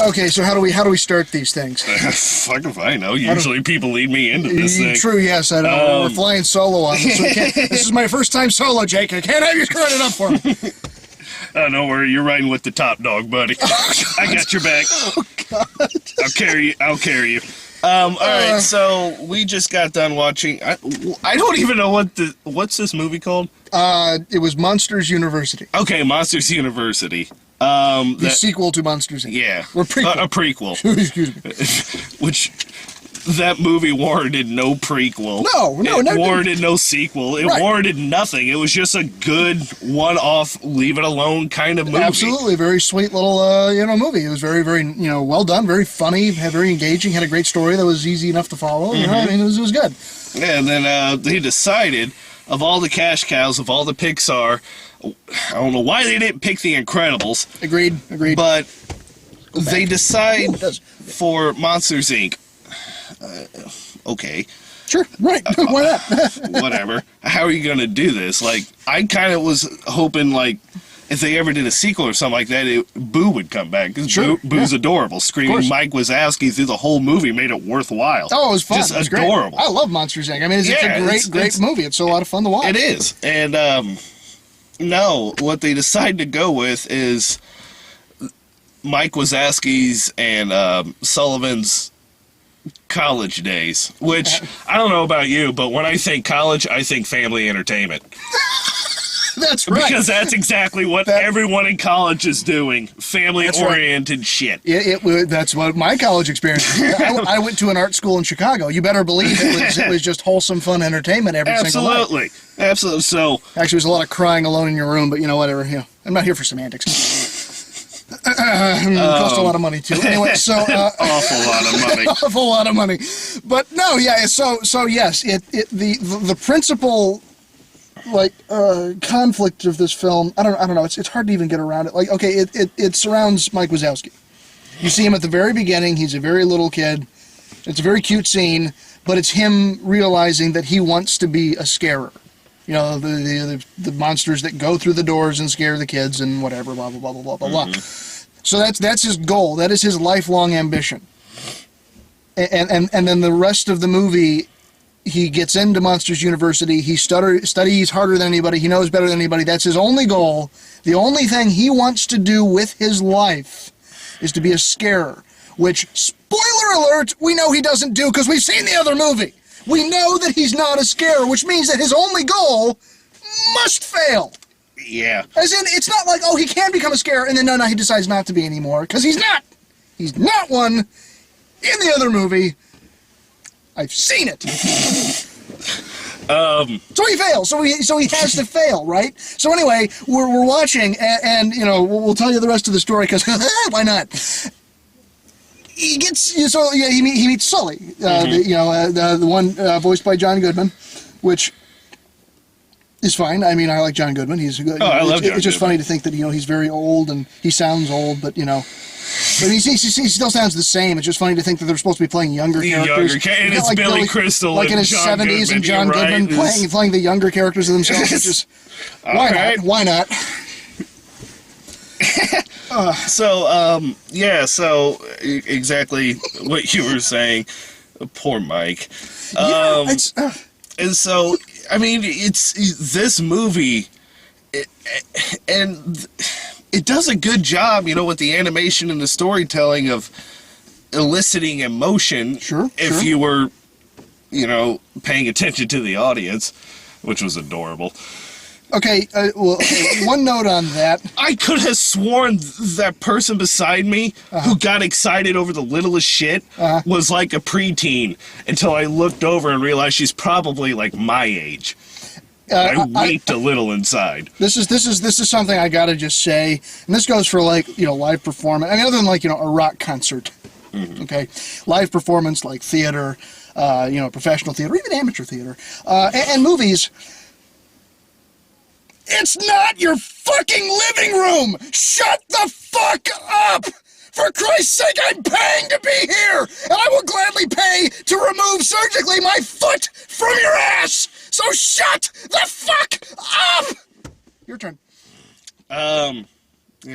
Okay, so how do we start these things? Fuck if I know. Usually people lead me into this thing. True, yes, I know. We're flying solo on this. This is my first time solo, Jake. I can't have you screwing it up for me. Don't worry, you're riding with the top dog, buddy. I got your back. Oh, God. I'll carry you. All right, so we just got done watching. I don't even know what's this movie called? It was Monsters University. Okay, Monsters University. The sequel to Monsters Inc. Yeah. Or prequel. A prequel. Excuse me. Which, that movie warranted no prequel. No. It warranted no sequel. It Right. warranted nothing. It was just a good one-off, leave it alone kind of movie. Absolutely, very sweet little movie. It was very, very well done, very funny, very engaging, had a great story that was easy enough to follow. You know, I mean, it was good. Yeah, and then they decided, of all the cash cows, of all the Pixar, I don't know why they didn't pick The Incredibles. Agreed. But they decide for Monsters Inc. Okay. Sure, right. Why not? Whatever. How are you going to do this? Like, I kind of was hoping, like, if they ever did a sequel or something like that, Boo would come back. Because Sure, Boo's adorable. Screaming Mike Wazowski through the whole movie made it worthwhile. Oh, it was fun. Just it was adorable. Great. I love Monsters Inc. I mean, it's a great movie. It's a lot of fun to watch. It is. And, no, what they decide to go with is Mike Wazowski's and Sullivan's college days, which I don't know about you, but when I think college, I think family entertainment. That's right. Because that's exactly what everyone in college is doing. Family-oriented shit. That's what my college experience is. I went to an art school in Chicago. You better believe it was just wholesome, fun entertainment every single night. Absolutely. So, actually, there's a lot of crying alone in your room, but whatever. I'm not here for semantics. It cost a lot of money, too. Anyway, so... awful lot of money. Awful lot of money. But, no, yeah, so yes, the principal... conflict of this film, I don't know, it's hard to even get around it. Like, okay, it surrounds Mike Wazowski. You see him at the very beginning, he's a very little kid. It's a very cute scene, but it's him realizing that he wants to be a scarer. The monsters that go through the doors and scare the kids and whatever, blah, blah, blah, blah, blah, blah. So that's his goal. That is his lifelong ambition. And then the rest of the movie... He gets into Monsters University. He studies harder than anybody. He knows better than anybody. That's his only goal. The only thing he wants to do with his life is to be a scarer, which, spoiler alert, we know he doesn't do because we've seen the other movie. We know that he's not a scarer, which means that his only goal must fail. Yeah. As in, it's not like, he can become a scarer, and then no, he decides not to be anymore, because he's not. He's not one in the other movie. I've seen it. So he fails. So he has to fail, right? So anyway, we're watching, and we'll tell you the rest of the story because why not? He meets Sully, the one voiced by John Goodman, which is fine. I mean, I like John Goodman. He's good. I love John It's just Goodman. funny to think that he's very old and he sounds old, but But he still sounds the same. It's just funny to think that they're supposed to be playing younger characters. And it's Billy Crystal like in his John 70s Goodman, and John Goodman playing the younger characters of themselves. Which is, why not? So, exactly what you were saying. Poor Mike. And so, I mean, it's this movie, and it does a good job, with the animation and the storytelling of eliciting emotion. If you were, paying attention to the audience, which was adorable. Okay, one note on that. I could have sworn that person beside me who got excited over the littlest shit was like a preteen until I looked over and realized she's probably like my age. I weeped a little inside. This is something I gotta just say, and this goes for live performance. I mean, other than a rock concert. Okay, live performance like theater, professional theater, even amateur theater, and movies. It's not your fucking living room! Shut the fuck up! For Christ's sake, I'm paying to be here! And I will gladly pay to remove surgically my foot from your ass! So shut the fuck up! Your turn. Yeah,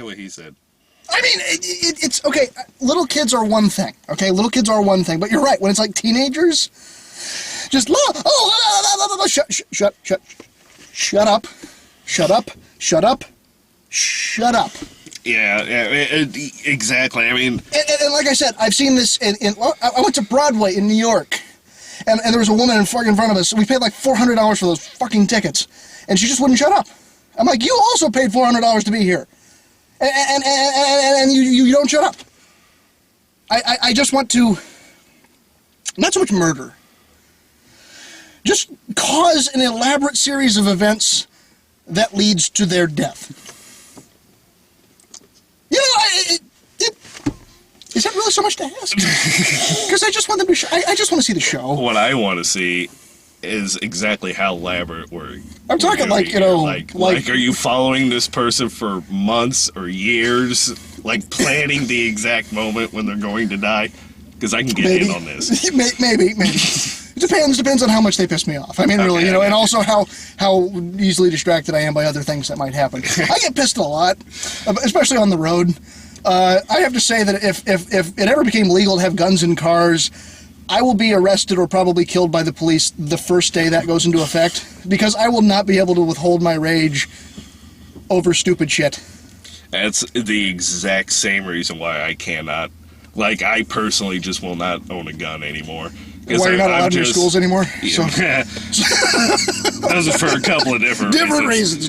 what he said. I mean, it's okay. little kids are one thing, okay? Little kids are one thing, but you're right. When it's like teenagers, just shut up, shut up, shut up, shut up. Yeah, exactly. I mean, And like I said, I've seen this I went to Broadway in New York, and there was a woman in front of us. We paid like $400 for those fucking tickets, and she just wouldn't shut up. I'm like, you also paid $400 to be here, and you don't shut up. I just want to, not so much murder, just cause an elaborate series of events that leads to their death. You know, is that really so much to ask? Because I just want them to. I just want to see the show. what I want to see is exactly how elaborate I'm talking we're like, you know, like, are you following this person for months or years, like planning the exact moment when they're going to die? Because I can get in on this. Maybe. It depends on how much they piss me off. I mean, really, Okay, you know, okay. and also how easily distracted I am by other things that might happen. I get pissed a lot, especially on the road. I have to say that if it ever became legal to have guns in cars, I will be arrested or probably killed by the police the first day that goes into effect, because I will not be able to withhold my rage over stupid shit. That's the exact same reason why I cannot. Like, I personally just will not own a gun anymore. Why you're not allowed in your schools anymore? Yeah. Those are for a couple of different reasons.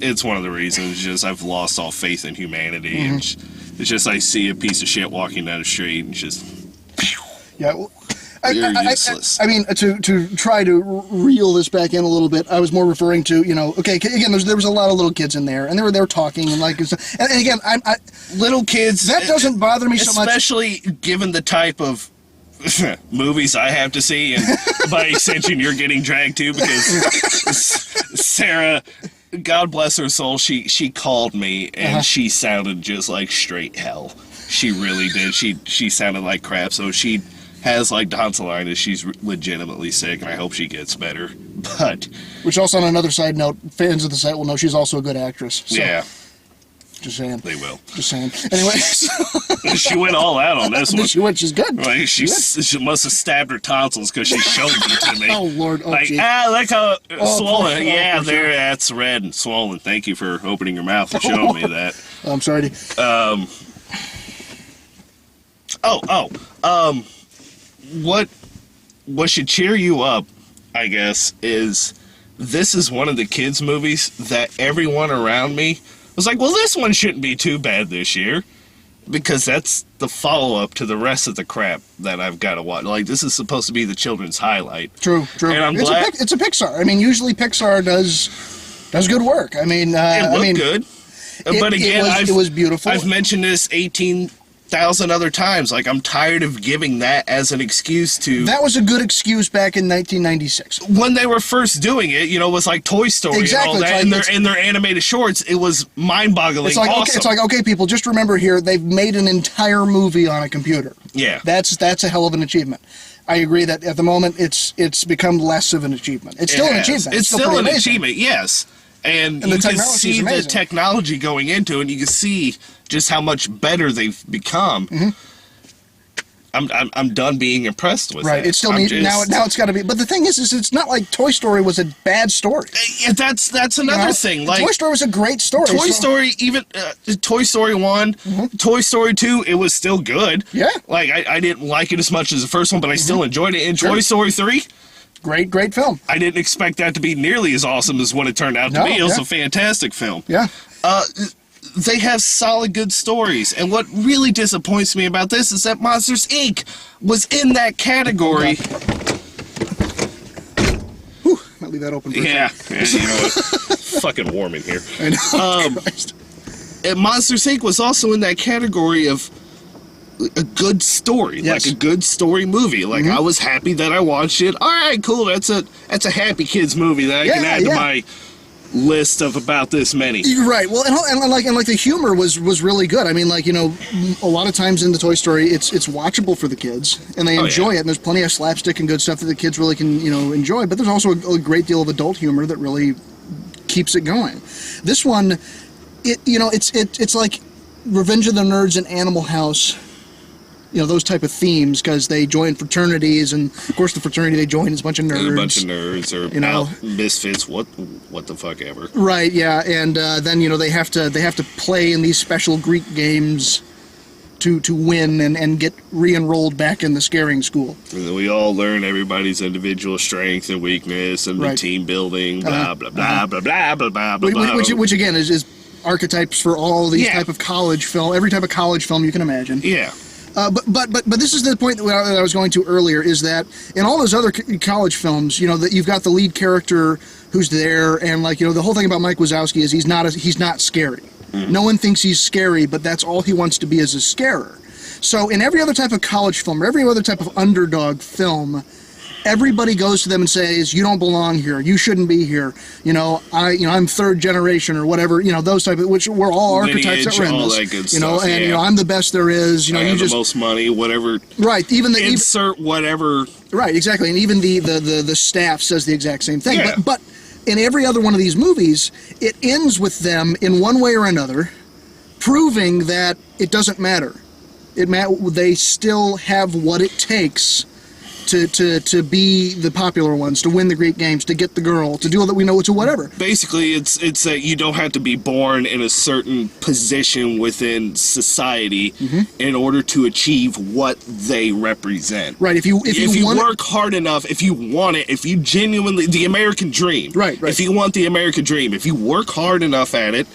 It's one of the reasons. Just I've lost all faith in humanity, and it's just I see a piece of shit walking down the street and just Yeah. Well, you're useless. I mean, to try to reel this back in a little bit, I was more referring to, you know, okay, again, there was a lot of little kids in there, and they were there talking and like, and again, little kids. that doesn't bother me so much. Especially given the type of movies I have to see, and by extension, you're getting dragged to, because Sarah, God bless her soul, she called me, and she sounded just like straight hell. She really did. She sounded like crap. So she has like tonsillitis. She's legitimately sick, and I hope she gets better. But Which also, on another side note, fans of the site will know she's also a good actress. So, yeah, just saying. they will. Just saying. Anyway, She went all out on this one. she's good. Like she must have stabbed her tonsils because she showed them to me. Oh Lord! Oh, Like, gee. look how swollen. poor- Yeah, poor there, that's red and swollen. Thank you for opening your mouth and showing me that. I'm sorry. What should cheer you up, I guess, is this is one of the kids' movies that everyone around me was like, well, this one shouldn't be too bad this year. Because that's the follow-up to the rest of the crap that I've got to watch. Like, this is supposed to be the children's highlight. True. And I'm it's glad it's a Pixar. I mean, usually Pixar does good work. I mean, it looked good. But again, it was beautiful. I've mentioned this 18,000 other times. Like, I'm tired of giving that as an excuse to... That was a good excuse back in 1996. When they were first doing it, you know, it was like Toy Story Exactly. and all that. It's like- In their animated shorts, it was mind-boggling It's like awesome. okay, people, just remember here, they've made an entire movie on a computer. Yeah. That's a hell of an achievement. I agree that at the moment it's become less of an achievement. It's still an achievement. It's still pretty an amazing. achievement, yes. And the you can technology is see the amazing. technology going into it, and you can see just how much better they've become. Mm-hmm. I'm done being impressed with Right. that. It still I'm needs just- now it's got to be. But the thing is it's not like Toy Story was a bad story. Yeah, that's another You know? thing. Like Toy Story was a great story. Toy so- Story, even Toy Story 1, Toy Story 2, it was still good. Yeah. Like, I didn't like it as much as the first one, but I still enjoyed it. And Toy Story 3, Great film. I didn't expect that to be nearly as awesome as what it turned out to No, be. It was yeah. a fantastic film. Yeah. They have solid, good stories. And what really disappoints me about this is that Monsters, Inc. was in that category. Whew, I'll leave that open for a Yeah, second. you know what? Fucking warm in here. I know. Christ. And Monsters, Inc. was also in that category of a good story, Yes. like a good story movie. Like, I was happy that I watched it. All right, cool. That's a happy kids movie that I can add to my list of about this many. You're right. Well, and like the humor was really good. I mean, like, you know, a lot of times in the Toy Story, it's watchable for the kids and they enjoy it. And there's plenty of slapstick and good stuff that the kids really can, you know, enjoy. But there's also a great deal of adult humor that really keeps it going. This one, it's like Revenge of the Nerds and Animal House, you know, those type of themes, because they join fraternities, and of course the fraternity they join is a bunch of nerds. There's a bunch of nerds or you know, misfits, what the fuck ever. Right, yeah, and then, you know, they have to play in these special Greek games to win and get re-enrolled back in the scaring school. And then we all learn everybody's individual strength and weakness and the Right. team building, blah, blah, blah, blah, blah, blah, blah, blah, blah. Which again is archetypes for all these Yeah. type of college film, every type of college film you can imagine. Yeah. But this is the point that I was going to earlier, is that in all those other college films, you know, that you've got the lead character who's there, and like, you know, the whole thing about Mike Wazowski is he's not scary. No one thinks he's scary, but that's all he wants to be, is a scarer. So in every other type of college film, or every other type of underdog film, everybody goes to them and says, "You don't belong here. You shouldn't be here. You know, I'm third generation," or whatever. You know, those type of, which we're all archetypes that were in all this. that good You know, stuff, and yeah. you know, I'm the best there is. You know, I you have just the most money, whatever. right. Even Insert whatever. right, exactly, and even the staff says the exact same thing. Yeah. But in every other one of these movies, it ends with them in one way or another proving that it doesn't matter. They still have what it takes to be the popular ones, to win the Greek games, to get the girl, to do all that we know, to whatever. Basically, it's that you don't have to be born in a certain position within society in order to achieve what they represent. Right. If you want work hard enough, if you want it, if you genuinely, the American dream. Right. If you want the American dream, if you work hard enough at it,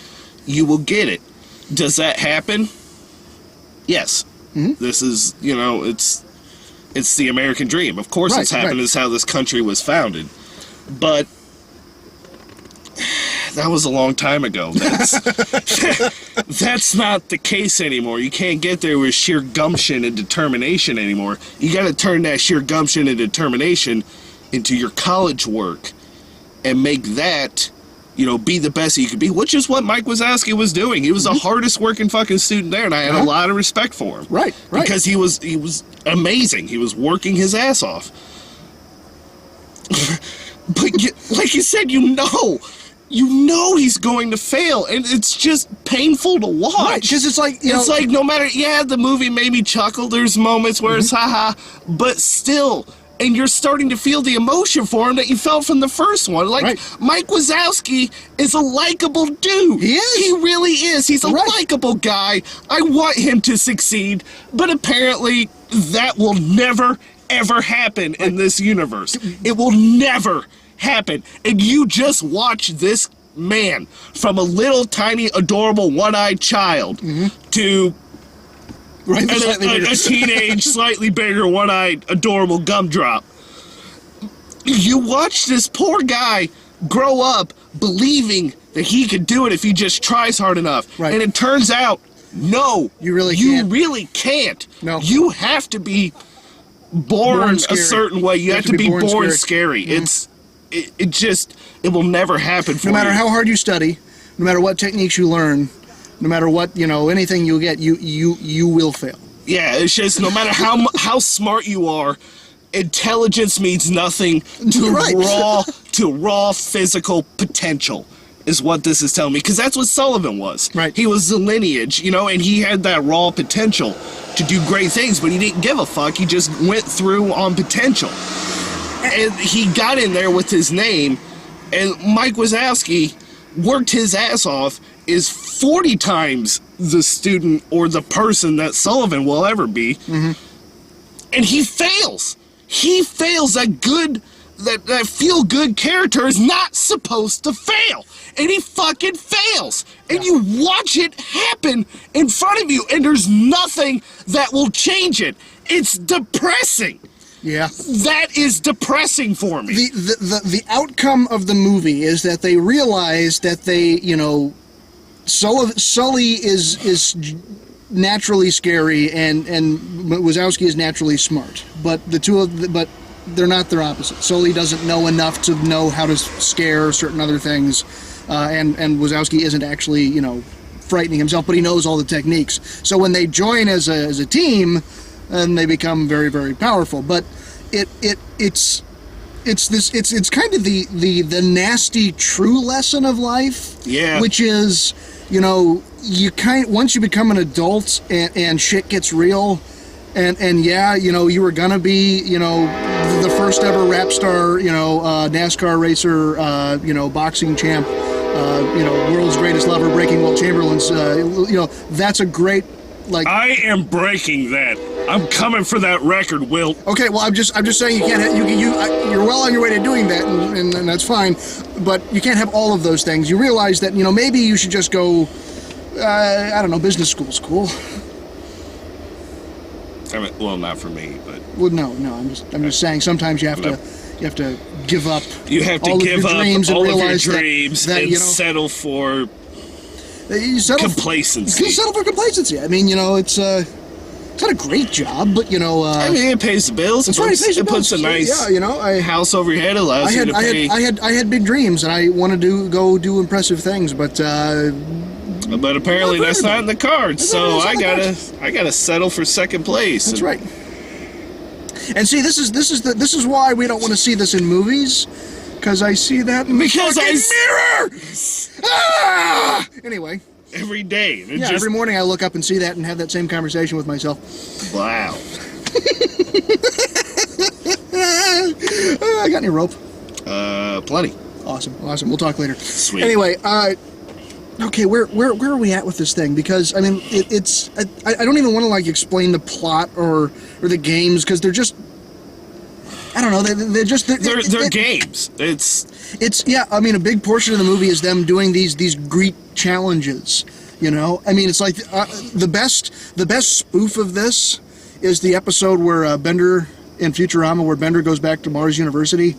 you will get it. Does that happen? Yes. This is, you know, it's the American dream. Of course it's happened. Right. It's how this country was founded. But that was a long time ago. That's not the case anymore. You can't get there with sheer gumption and determination anymore. You got to turn that sheer gumption and determination into your college work and make that, you know, be the best you could be, which is what Mike Wazowski was doing. He was the hardest working fucking student there, and I had a lot of respect for him. Right. Because he was amazing. He was working his ass off. But like you said, you know he's going to fail, and it's just painful to watch. Right, because it's like, you know, like no matter, the movie made me chuckle. There's moments where it's haha, but still. And you're starting to feel the emotion for him that you felt from the first one. Like, Right. Mike Wazowski is a likable dude. He is. He really is. He's a likable guy. I want him to succeed, but apparently that will never, ever happen in this universe. It will never happen. And you just watch this man from a little, tiny, adorable, one-eyed child to... right, And slightly bigger. a teenage, slightly bigger, one-eyed, adorable gumdrop. You watch this poor guy grow up believing that he could do it if he just tries hard enough. Right. And it turns out, no. You really can't. No. No. You have to be born a scary. certain way. You have to be born scary. Mm-hmm. It will never happen for you. No matter how hard you study, no matter what techniques you learn, no matter what, you know, anything you get, you will fail. Yeah, it's just no matter how smart you are, intelligence means nothing to Right. raw physical potential is what this is telling me, because that's what Sullivan was. Right. He was the lineage, you know, and he had that raw potential to do great things, but he didn't give a fuck. He just went through on potential. And he got in there with his name, and Mike Wazowski worked his ass off, is 40 times the student or the person that Sullivan will ever be. And he fails. He fails. That feel-good character is not supposed to fail. And he fucking fails. And you watch it happen in front of you, and there's nothing that will change it. It's depressing. Yeah. That is depressing for me. The outcome of the movie is that they realize that they, you know, Sully is naturally scary, and Wazowski is naturally smart. But but they're not their opposite. Sully doesn't know enough to know how to scare certain other things, and Wazowski isn't actually, you know, frightening himself, but he knows all the techniques. So when they join as a team, and they become very, very powerful. But it's kind of the nasty true lesson of life. Yeah. Which is, you know, once you become an adult and shit gets real, and yeah, you know, you were gonna be, you know, the first ever rap star, you know, NASCAR racer, you know, boxing champ, you know, world's greatest lover, breaking Wilt Chamberlain's, you know, that's a great, like. I am breaking that. I'm coming for that record, Wilt. Okay, well, I'm just saying you can't. You're well on your way to doing that, and that's fine. But you can't have all of those things. You realize that, you know, maybe you should just go. I don't know. Business school's cool. I mean, well, not for me, but. Well, no. I'm just saying. Sometimes you have to give up. You have to all give of your up dreams and all of your realize dreams that, and you know, settle for complacency. You settle for complacency. I mean, you know, it's not a great job, but, you know. I mean, it pays the bills. That's right. It puts a nice you know, house over your head. Allows you to pay. I had big dreams, and I wanted to go do impressive things, but. But apparently that's not in the cards, so I gotta settle for second place. That's right. And see, this is why we don't want to see this in movies, because I see that in the mirror. Ah! Anyway. Every day. Yeah, every morning I look up and see that and have that same conversation with myself. Wow. I got any rope? Plenty. Awesome. We'll talk later. Sweet. Anyway, okay, where are we at with this thing? Because I mean, it's I don't even want to like explain the plot or the games, because they're just, I don't know, they're just they're games. It's yeah. I mean, a big portion of the movie is them doing these Greek challenges. You know, I mean, it's like the best spoof of this is the episode where Bender in Futurama, where Bender goes back to Mars University.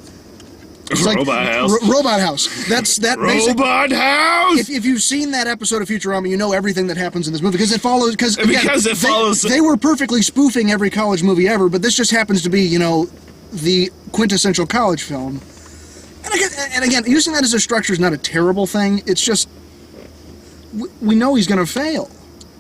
It's like Robot House. Robot House. That's that. Robot House. If you've seen that episode of Futurama, you know everything that happens in this movie, because it follows. Because it follows. They were perfectly spoofing every college movie ever, but this just happens to be, you know, the quintessential college film. And again, using that as a structure is not a terrible thing. It's just we know he's going to fail.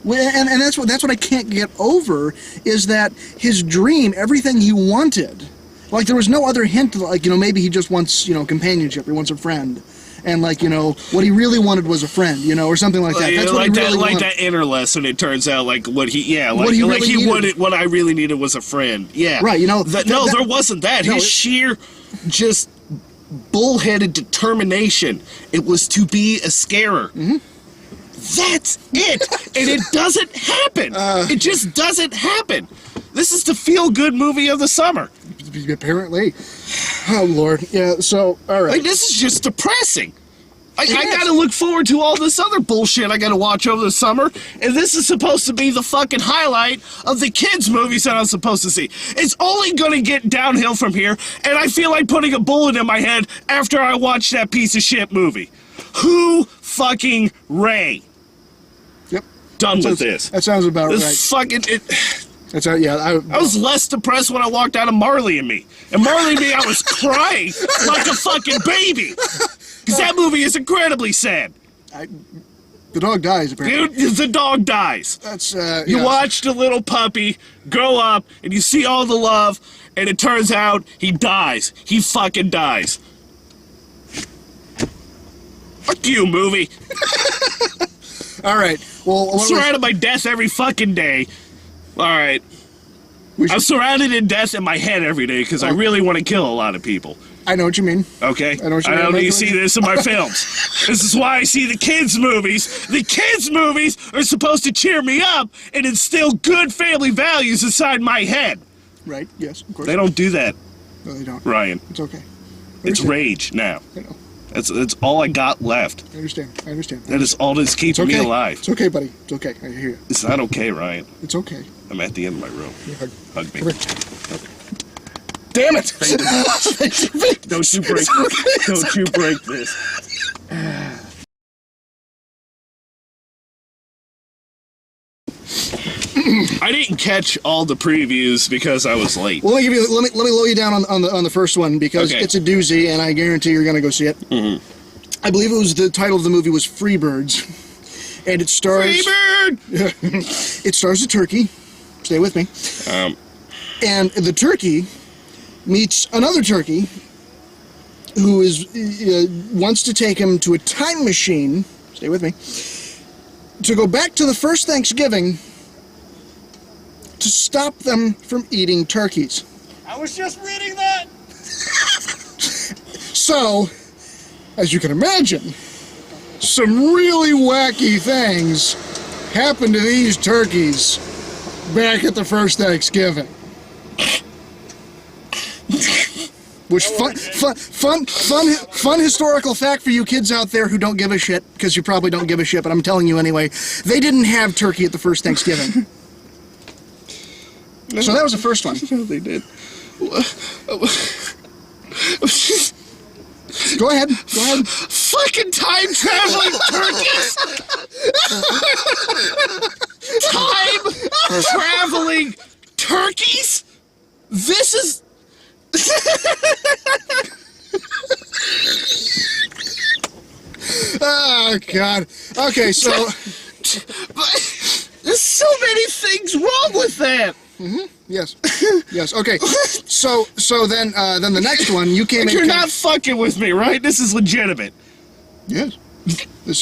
And that's what I can't get over, is that his dream, everything he wanted. Like, there was no other hint, like, you know, maybe he just wants, you know, companionship, he wants a friend. And, like, you know, what he really wanted was a friend, you know, or something like that. That's what he really wanted. Like that inner lesson, it turns out, like, what I really needed was a friend. Yeah. Right, you know. No, there wasn't that. His sheer, just, bullheaded determination. It was to be a scarer. Mm-hmm. That's it! And it doesn't happen! It just doesn't happen! This is the feel-good movie of the summer. Apparently. Oh, Lord. Yeah, so, all right. Like, this is just depressing. I gotta look forward to all this other bullshit I gotta watch over the summer, and this is supposed to be the fucking highlight of the kids' movies that I'm supposed to see. It's only gonna get downhill from here, and I feel like putting a bullet in my head after I watch that piece of shit movie. Who fucking Ray? Yep. Done with this. That sounds about right. Fucking... That's right, yeah. I was less depressed when I walked out of Marley and Me. And Marley and Me, I was crying like a fucking baby. Because that movie is incredibly sad. The dog dies, apparently. Dude, the dog dies. That's, You watched a little puppy grow up, and you see all the love, and it turns out he dies. He fucking dies. Fuck you, movie. All right. Well, I'm surrounded by death every fucking day. All right. I'm surrounded in death in my head every day because I really want to kill a lot of people. I know what you mean. Okay? I know you see this in my films. This is why I see the kids' movies. The kids' movies are supposed to cheer me up and instill good family values inside my head. Right, yes, of course. They don't do that. No, they don't. Ryan. It's okay. It's rage now. I know. That's all I got left. I understand. That is all that's keeping me alive. It's okay, buddy. It's okay. I hear you. It's not okay, Ryan. It's okay. I'm at the end of my rope. Hug me. Damn it! Don't you break this. Don't you break this. I didn't catch all the previews because I was late. Well, let me lower you down on the first one, because it's a doozy, and I guarantee you're going to go see it. Mm-hmm. I believe the title of the movie was Freebirds, and it stars Freebird. It stars a turkey. Stay with me. And the turkey meets another turkey who wants to take him to a time machine. Stay with me. to go back to the first Thanksgiving to stop them from eating turkeys. I was just reading that. So, as you can imagine, some really wacky things happened to these turkeys back at the first Thanksgiving. Which fun historical fact for you kids out there who don't give a shit, because you probably don't give a shit, but I'm telling you anyway. They didn't have turkey at the first Thanksgiving. So that was the first one. No, they did. Go ahead. Fucking time traveling turkeys. Time traveling turkeys. This is. Oh, God. Okay, so... There's so many things wrong with that. Yes. Yes, okay. So then the next one, you came in... You're not fucking with me, right? This is legitimate. Yes. This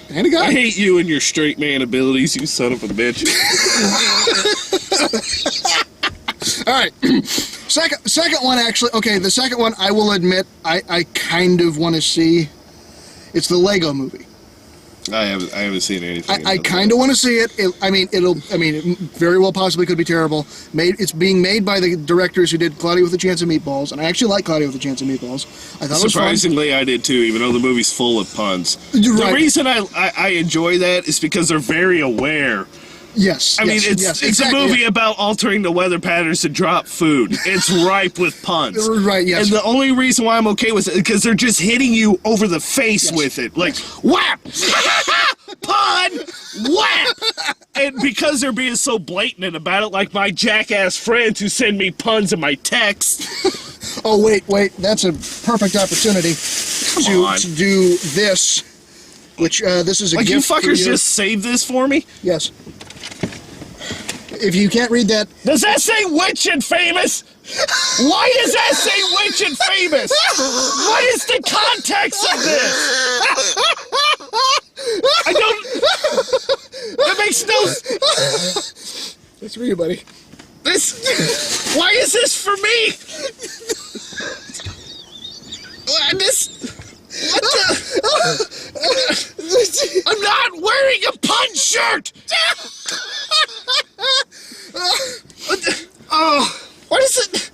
hand of God. I hate you and your straight man abilities, you son of a bitch. All right. Second one, actually. Okay, the second one, I will admit, I kind of want to see. It's the Lego movie. I haven't seen anything. I kind of want to see it. It very well possibly could be terrible. It's being made by the directors who did Cloudy with a Chance of Meatballs, and I actually like Cloudy with a Chance of Meatballs. I thought Surprisingly, I did too, even though the movie's full of puns. You're the right. reason I enjoy that is because they're very aware. Yes. I mean, it's exactly, a movie about altering the weather patterns to drop food. It's ripe with puns. Right, yes. And the only reason why I'm okay with it is because they're just hitting you over the face with it. Like, whap! Pun! Whap! And because they're being so blatant about it, like my jackass friends who send me puns in my text. Oh, wait. That's a perfect opportunity to do this, which this is a like, gift you fuckers for you. just saved this for me? Yes. If you can't read that... Does that say witch and famous? Why does that say witch and famous? What is the context of this? I don't... That makes no... That's for you, buddy. This... Why is this for me? This... What the... I'm not wearing a pun shirt! Oh, what is it?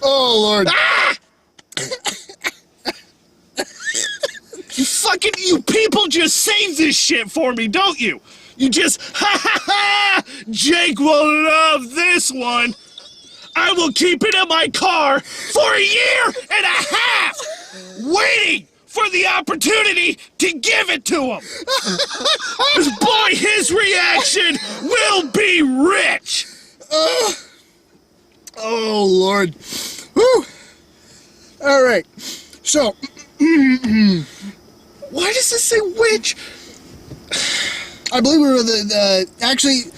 Oh, Lord. Ah! You people just save this shit for me, don't you? You just, Jake will love this one. I will keep it in my car for a year and a half, waiting for the opportunity to give it to him. 'Cause boy, his reaction will be rich. Oh, Lord. Whew. All right. So, Why does it say witch? I believe we were actually,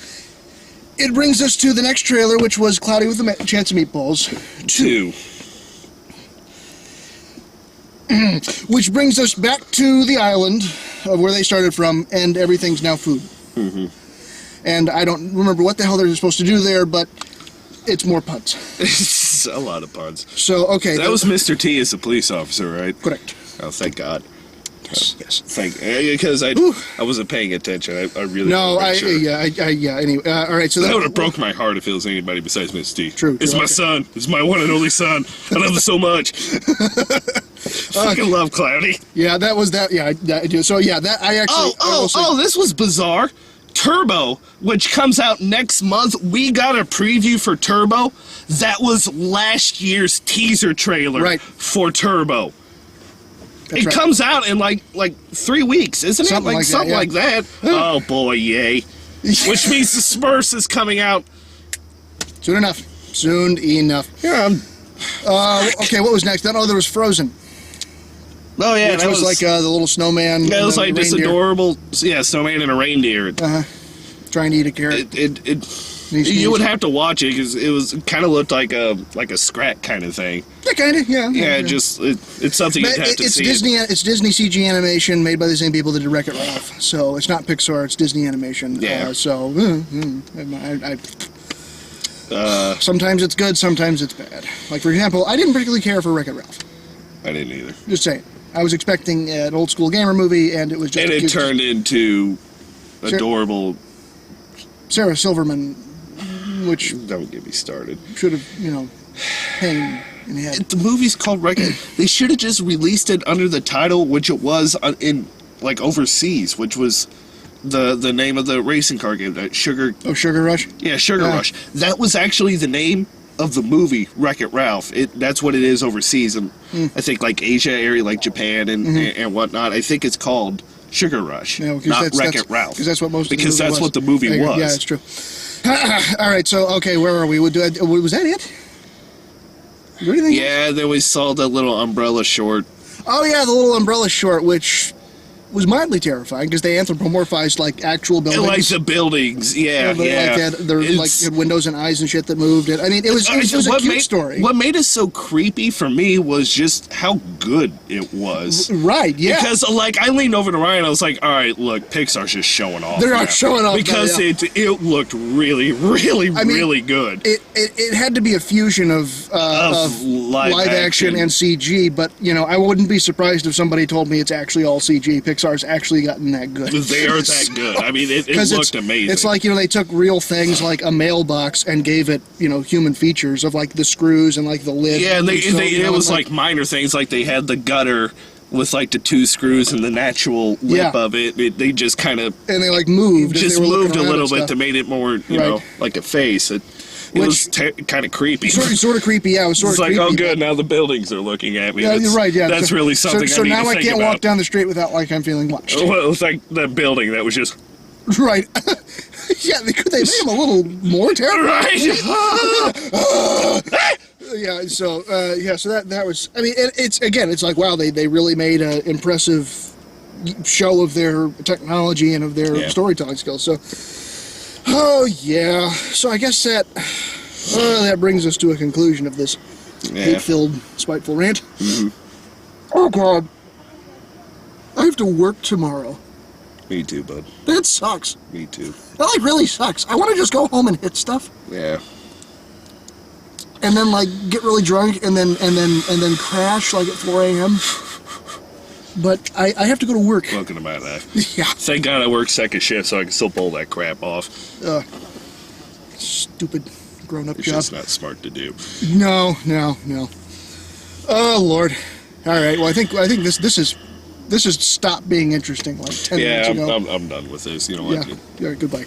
it brings us to the next trailer, which was Cloudy with a Chance of Meatballs 2. Which brings us back to the island of where they started from, and everything's now food. Mm-hmm. And I don't remember what the hell they're supposed to do there, but it's more puns. It's a lot of puns. So, okay. That was Mr. T as a police officer, right? Correct. Oh, thank God. Yes. Because I wasn't paying attention. I really No, wanted to make sure. anyway. All right, so That would have broke my heart if it was anybody besides Mr. T. True, It's my okay. son. It's my one and only son. I love him so much. Fucking love Cloudy. Yeah, that was that. Yeah, I do. So, yeah, that I actually. This was bizarre. Turbo, which comes out next month, we got a preview for Turbo. That was last year's teaser trailer for Turbo. That's it right. comes out in like 3 weeks, isn't Something it? like Something that, like that. Oh boy, yay. Which means the Smurfs is coming out. Soon enough. Yeah, Okay, what was next? Then, there was Frozen. Oh yeah, Which that was like the little snowman. That was and like the this reindeer, adorable, snowman and a reindeer. trying to eat a carrot. You would have to watch it because it was kind of looked like a Scrat kind of thing. Yeah, kind of. Yeah. Yeah, it's something you'd have to It's see. Disney. It's Disney CG animation made by the same people that did Wreck-It Ralph. So it's not Pixar. It's Disney animation. Yeah. Sometimes it's good. Sometimes it's bad. Like for example, I didn't particularly care for Wreck-It Ralph. I didn't either. Just saying. I was expecting an old school gamer movie, and it was just. And it turned into adorable. Sarah Silverman, which Don't get me started. should have, hang in the head. The movie's called Wreck-It. They should have just released it under the title, which it was in overseas, which was the name of the racing car game, Sugar. Oh, Sugar Rush? Yeah, Sugar Yeah. Rush. That was actually the name of the movie Wreck-It Ralph. That's what it is overseas, and I think like Asia area, like Japan and whatnot. I think it's called Sugar Rush, Yeah, 'cause not Wreck-It Ralph. Because that's what most. Because of the movie that's was. what the movie was. Yeah, it's true. All right, so okay, where are we? Was that it? Is there anything? Yeah, then we saw the little umbrella short. Oh yeah, the little umbrella short, which was mildly terrifying because they anthropomorphized like actual buildings. Like the buildings, yeah. Like they're like had windows and eyes and shit that moved. I mean, it was a cute story. What made it so creepy for me was just how good it was. Right, yeah. Because I leaned over to Ryan, I was like, all right, look, Pixar's just showing off. They're now. not showing off because now, yeah. it looked really, really, I mean, really good. It had to be a fusion of live action and CG, but I wouldn't be surprised if somebody told me it's actually all CG. Pixar's actually gotten that good. They are that good. I mean, it looked amazing. It's like they took real things like a mailbox and gave it human features of like the screws and like the lid. Yeah, and it was like minor things, like they had the gutter with like the two screws and the natural lip of it. They just kind of and they like moved. just as they were moved looking a around little and bit stuff. to make it more like a face. It was kind of creepy. Sort of creepy. Yeah, it was sort It's of like, creepy. oh, good, now the buildings are looking at me. Yeah, you're right. Yeah, that's really something. So I need now to I think can't about. walk down the street without like I'm feeling watched. Well, it's like that building that was just Right. Yeah, they made him a little more terrifying. right. Yeah. So So that was. I mean, it's like wow, they really made an impressive show of their technology and of their storytelling skills. So, oh yeah. So I guess that brings us to a conclusion of this hate-filled, spiteful rant. Mm-hmm. Oh God, I have to work tomorrow. Me too, bud. That sucks. Me too. That really sucks. I want to just go home and hit stuff. Yeah. And then get really drunk and then crash at 4 a.m. But I have to go to work. Welcome to my life. Yeah. Thank God I work second shift so I can still pull that crap off. Stupid grown-up It's job. just not smart to do. No. Oh Lord. All right. Well, I think this has stopped being interesting 10 minutes ago. I'm done with this. You know what? Yeah. Goodbye.